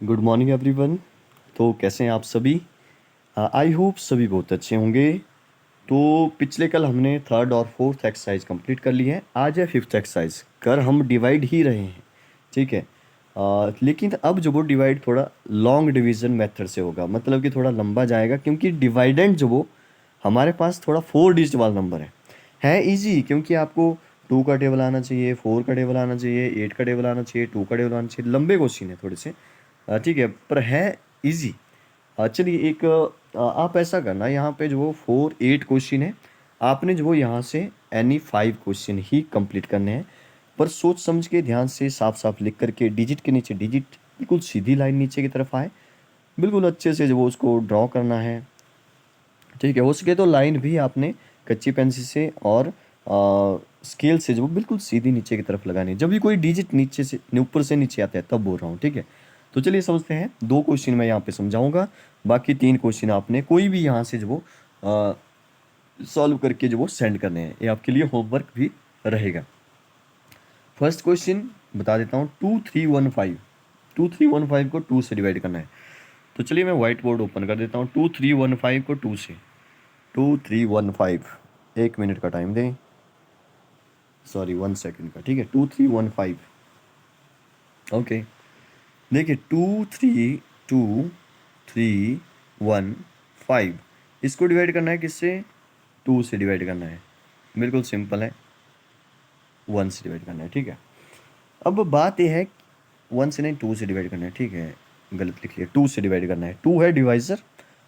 Good morning everyone. तो कैसे हैं आप सभी? आई होप सभी बहुत अच्छे होंगे। तो पिछले कल हमने थर्ड और फोर्थ एक्सरसाइज कंप्लीट कर ली है। आज है फिफ्थ एक्सरसाइज। कर हम डिवाइड ही रहे हैं, ठीक है। लेकिन अब जो वो डिवाइड थोड़ा लॉन्ग डिवीजन मेथड से होगा, मतलब कि थोड़ा लंबा जाएगा, क्योंकि डिवाइडेंड जो वो हमारे पास थोड़ा 4 डिजिट वाला नंबर है इजी, क्योंकि आपको 2 का टेबल आना चाहिए, 4 का टेबल आना चाहिए, 8 का टेबल आना चाहिए, 2 का टेबल आना चाहिए। लंबे क्वेश्चन है थोड़े से, ठीक है, पर है इजी। चलिए एक आप ऐसा करना, यहाँ पे जो वो 4 8 क्वेश्चन है, आपने जो वो यहाँ से एनी 5 क्वेश्चन ही कंप्लीट करने हैं। पर सोच समझ के ध्यान से साफ साफ लिख करके, डिजिट के नीचे डिजिट, बिल्कुल सीधी लाइन नीचे की तरफ आए, बिल्कुल अच्छे से जो वो उसको ड्रॉ करना है, ठीक है। हो सके तो लाइन भी आपने कच्ची पेंसिल से और स्केल से जो वो बिल्कुल सीधी नीचे की तरफ लगानी है। जब भी कोई डिजिट नीचे से ऊपर से नीचे आता है तब बोल रहा हूँ, ठीक है। तो चलिए समझते हैं। 2 क्वेश्चन मैं यहाँ पे समझाऊंगा, बाकी 3 क्वेश्चन आपने कोई भी यहाँ से जो वो सॉल्व करके जो वो सेंड करने हैं। ये आपके लिए होमवर्क भी रहेगा। फर्स्ट क्वेश्चन बता देता हूँ, 2315। 2315 को 2 से डिवाइड करना है। तो चलिए मैं व्हाइट बोर्ड ओपन कर देता हूँ। 2315 को 2 से, 2315, 1 मिनट का टाइम दें, सॉरी 1 सेकंड का, ठीक है। 2315, ओके। देखिए 2315, इसको डिवाइड करना है किससे? 2 से डिवाइड करना है। बिल्कुल सिंपल है, 1 से डिवाइड करना है, ठीक है। अब बात यह है, 1 से नहीं 2 से डिवाइड करना है, ठीक है, गलत लिख लिया। 2 से डिवाइड करना है, 2 है डिवाइजर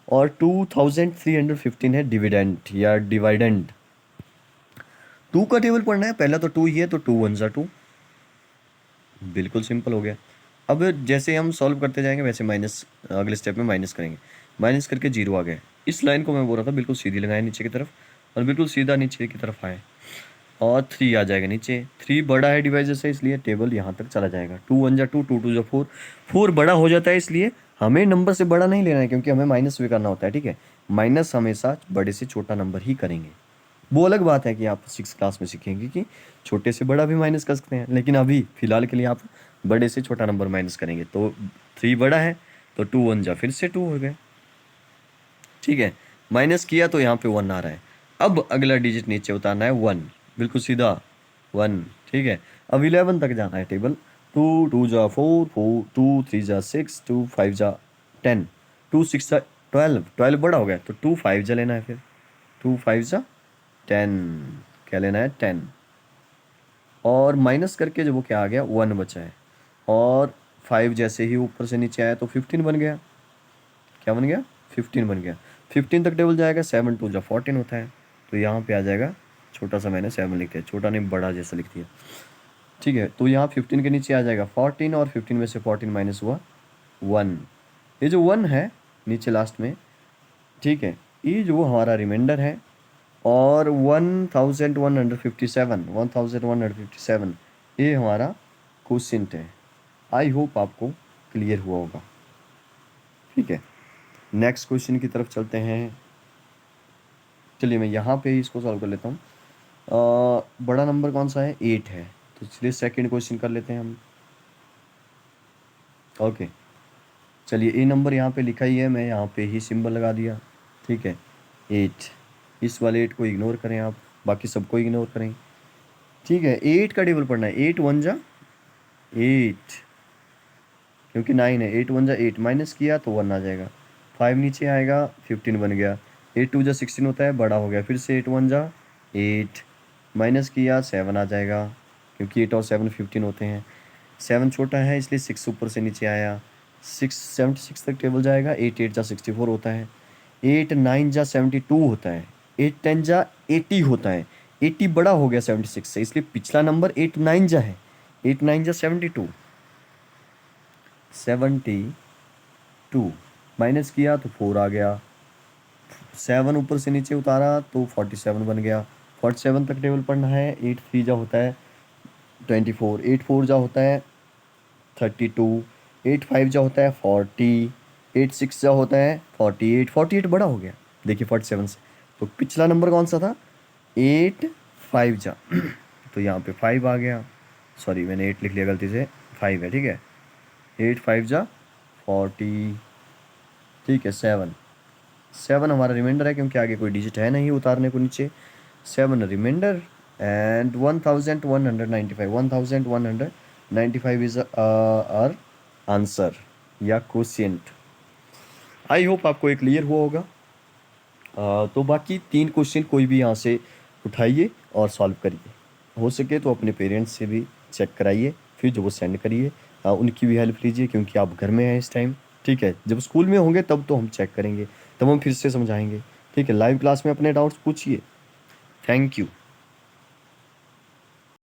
और 2315 है डिविडेंट या डिवाइडेंड। 2 का टेबल पढ़ना है, पहला तो 2 ही है, तो 2 1 2, बिल्कुल सिंपल हो गया। अब जैसे हम सॉल्व करते जाएंगे वैसे माइनस, अगले स्टेप में माइनस करेंगे, माइनस करके 0 आ गया। इस लाइन को मैं बोल रहा था बिल्कुल सीधी लगाए नीचे की तरफ, और बिल्कुल सीधा नीचे की तरफ आए, और 3 आ जाएगा नीचे। 3 बड़ा है डिवाइजर से, इसलिए टेबल यहाँ तक चला जाएगा। 2 1 2, 2 2 4, 4 बड़ा हो जाता है, इसलिए हमें नंबर से बड़ा नहीं लेना है, क्योंकि हमें माइनस भी करना होता है, ठीक है। माइनस हमेशा बड़े से छोटा नंबर ही करेंगे। वो अलग बात है कि आप 6 क्लास में सीखेंगे कि छोटे से बड़ा भी माइनस कर सकते हैं, लेकिन अभी फिलहाल के लिए आप बड़े से छोटा नंबर माइनस करेंगे। तो 3 बड़ा है, तो 2 1 फिर से 2 हो गए, ठीक है। माइनस किया तो यहाँ पे 1 आ रहा है। अब अगला डिजिट नीचे उतारना है 1, बिल्कुल सीधा 1, ठीक है। अब 11 तक जाना है टेबल। 2 2 जा 4 4, 2 3 जा 6, 2 5 जा 10, 2 6 जा 12, 12 बड़ा हो गया, तो 2 5 जा लेना है फिर। 2 5 जा 10, क्या लेना है? 10। और माइनस करके जो वो क्या आ गया? 1 बचा है। और 5 जैसे ही ऊपर से नीचे आया तो 15 बन गया। क्या बन गया? 15 बन गया। 15 तक टेबल जाएगा, 7 2 जा 14 होता है, तो यहाँ पे आ जाएगा, छोटा सा मैंने 7 लिख दिया, छोटा नहीं बड़ा जैसा लिख दिया, ठीक है। तो यहाँ 15 के नीचे आ जाएगा 14, और 15 में से 14 माइनस हुआ 1। ये जो 1 है नीचे लास्ट में, ठीक है, ये जो हमारा रिमाइंडर है। और 1157, 1157 ये हमारा क्वेश्चन है। आई होप आपको क्लियर हुआ होगा, ठीक है। नेक्स्ट क्वेश्चन की तरफ चलते हैं। चलिए मैं यहाँ पे ही इसको सॉल्व कर लेता हूँ। बड़ा नंबर कौन सा है? 8 है, तो चलिए सेकंड क्वेश्चन कर लेते हैं हम। ओके, चलिए ए नंबर यहाँ पे लिखा ही है, मैं यहाँ पे ही सिंबल लगा दिया, ठीक है। 8, इस वाले 8 को इग्नोर करें आप, बाकी सबको इग्नोर करें, ठीक है। 8 का टेबल पढ़ना है। 8 1 जा 8, क्योंकि 9 है। 8 1 जा 8, माइनस किया तो 1 आ जाएगा, 5 नीचे आएगा, 15 बन गया। 8 2 जा 16 होता है, बड़ा हो गया, फिर से 8 1 जा 8, माइनस किया 7 आ जाएगा, क्योंकि 8 और 7 15 होते हैं। 7 छोटा है, इसलिए 6 ऊपर से नीचे आया, 6 76 तक टेबल जाएगा। 8 8 जा 64 होता है, 8 9 जा 72 होता है, 8 10 जा 80 होता है। 80 बड़ा हो गया 76 से, इसलिए पिछला नंबर 8 9 जा है। 8 9 जा 72, 72 माइनस किया तो 4 आ गया, 7 ऊपर से नीचे उतारा तो 47 बन गया। 47 तक टेबल पढ़ना है। 8 3 जा होता है 24, 8 4 जा होता है 32, 8 5 जा होता है 40, 8 6 जा होता है 48, 48 बड़ा हो गया, देखिए 47 से। तो पिछला नंबर कौन सा था? 8 5 जा तो यहाँ पे 5 आ गया, सॉरी मैंने 8 लिख लिया गलती से, 5 है, ठीक है। 8 5 जा 40, ठीक है 7 हमारा रिमाइंडर है क्योंकि आगे कोई डिजिट है नहीं उतारने को नीचे। 7 reminder and 1195 is our answer या क्वोशिएंट। आई होप आपको ये क्लियर हुआ होगा। तो बाकी 3 क्वेश्चन कोई भी यहाँ से उठाइए और सॉल्व करिए। हो सके तो अपने पेरेंट्स से भी चेक कराइए, फिर जो वो सेंड करिए, उनकी भी हेल्प लीजिए क्योंकि आप घर में हैं इस टाइम। ठीक है, जब स्कूल में होंगे तब तो हम चेक करेंगे, तब हम फिर से समझाएंगे। ठीक है, लाइव क्लास में अपने डाउट्स पूछिए। Thank you.